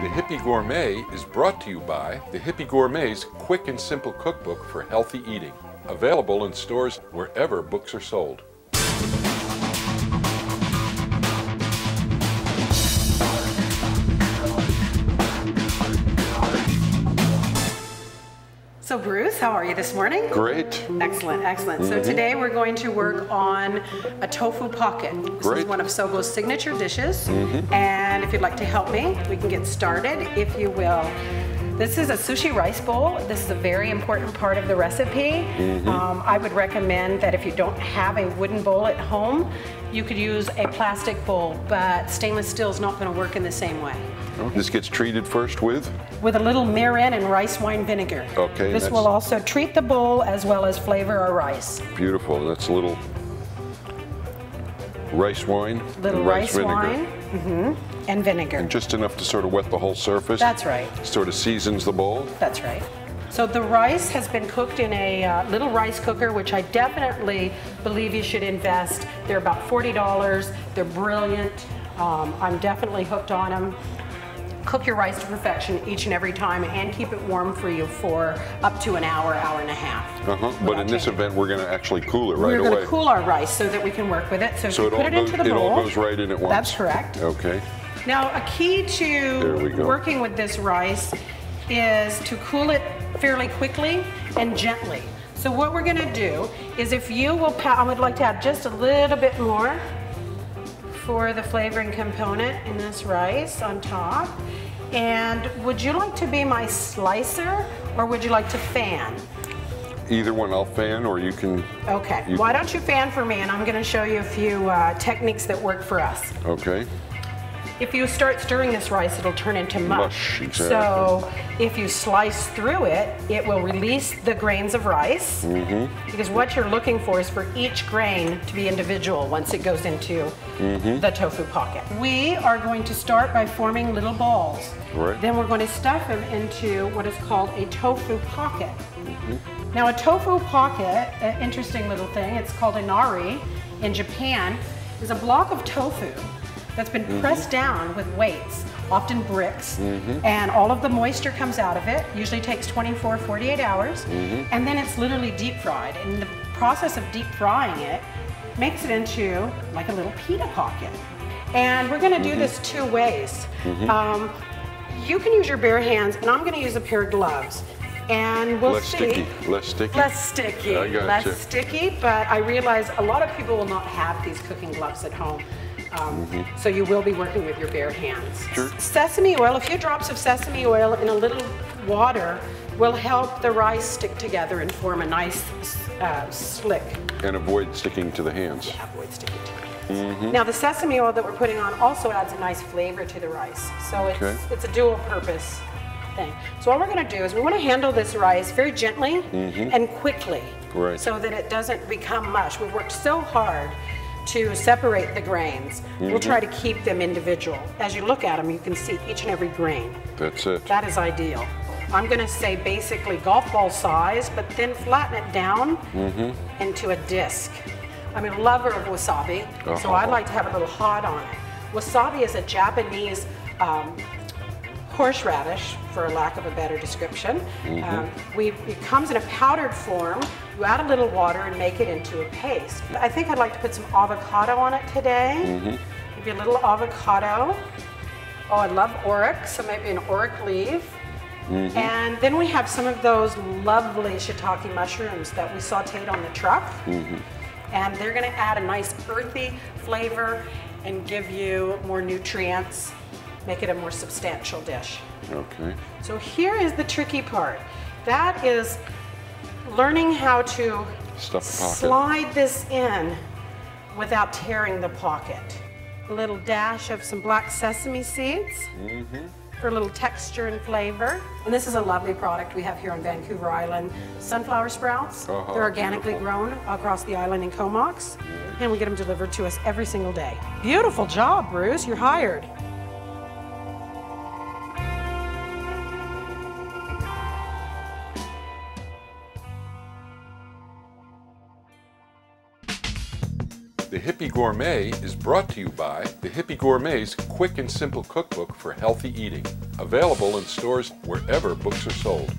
The Hippy Gourmet is brought to you by the Hippy Gourmet's quick and simple cookbook for healthy eating. Available in stores wherever books are sold. So Bruce, how are you this morning? Great. Excellent, excellent. So today we're going to work on a tofu pocket. This is one of SoBo's signature dishes. And if you'd like to help me, we can get started, if you will. This is a sushi rice bowl. This is a very important part of the recipe. I would recommend that if you don't have a wooden bowl at home, you could use a plastic bowl, but stainless steel is not going to work in the same way. This gets treated first with? With a little mirin and rice wine vinegar. Okay. This will also treat the bowl as well as flavor our rice. Beautiful. That's a little rice wine. Little rice wine. And vinegar. And just enough to sort of wet the whole surface. That's right. Sort of seasons the bowl. That's right. So the rice has been cooked in a little rice cooker, which I definitely believe you should invest. They're about $40. They're brilliant. I'm definitely hooked on them. Cook your rice to perfection each and every time and keep it warm for you for up to an hour, hour and a half. But in this event, we're going to actually cool it right away. We're going to cool our rice so that we can work with it. So if you put it into the bowl. It all goes right in at once. That's correct. Okay. Now, a key to working with this rice is to cool it fairly quickly and gently. So what we're going to do is, if you will, I would like to add just a little bit more for the flavoring component in this rice on top. And would you like to be my slicer, or would you like to fan? Either one, I'll fan, or you can... Okay, why don't you fan for me, and I'm going to show you a few techniques that work for us. Okay. If you start stirring this rice, it'll turn into mush. Exactly. So if you slice through it, it will release the grains of rice. Because what you're looking for is for each grain to be individual once it goes into the tofu pocket. We are going to start by forming little balls. Then we're going to stuff them into what is called a tofu pocket. Now, a tofu pocket, an interesting little thing, it's called a nari in Japan, is a block of tofu that's been pressed down with weights, often bricks, and all of the moisture comes out of it. Usually takes 24, 48 hours, and then it's literally deep fried. And the process of deep frying it makes it into like a little pita pocket. And we're gonna do this two ways. You can use your bare hands, and I'm gonna use a pair of gloves. And we'll see. Less sticky? Less sticky. I gotcha. Less sticky, but I realize a lot of people will not have these cooking gloves at home. So you will be working with your bare hands. Sesame oil, a few drops of sesame oil in a little water will help the rice stick together and form a nice slick. And avoid sticking to the hands. Yeah, avoid sticking to the hands. Now the sesame oil that we're putting on also adds a nice flavor to the rice. So it's a dual purpose thing. So what we're going to do is we want to handle this rice very gently and quickly so that it doesn't become mush. We've worked so hard to separate the grains. We'll try to keep them individual. As you look at them, you can see each and every grain. That's it. That is ideal. I'm going to say basically golf ball size, but then flatten it down into a disc. I'm a lover of wasabi, so I'd like to have a little hot on it. Wasabi is a Japanese horseradish, for lack of a better description. It comes in a powdered form. You add a little water and make it into a paste. I think I'd like to put some avocado on it today. Maybe a little avocado. Oh, I love oric, so maybe an oric leaf. And then we have some of those lovely shiitake mushrooms that we sauteed on the truck. And they're gonna add a nice earthy flavor and give you more nutrients, make it a more substantial dish. Okay. So here is the tricky part. That is learning how to slide this in without tearing the pocket. A little dash of some black sesame seeds for a little texture and flavor. And this is a lovely product we have here on Vancouver Island. Sunflower sprouts. They're organically grown across the island in Comox. And we get them delivered to us every single day. Beautiful job, Bruce. You're hired. The Hippy Gourmet is brought to you by the Hippy Gourmet's quick and simple cookbook for healthy eating. Available in stores wherever books are sold.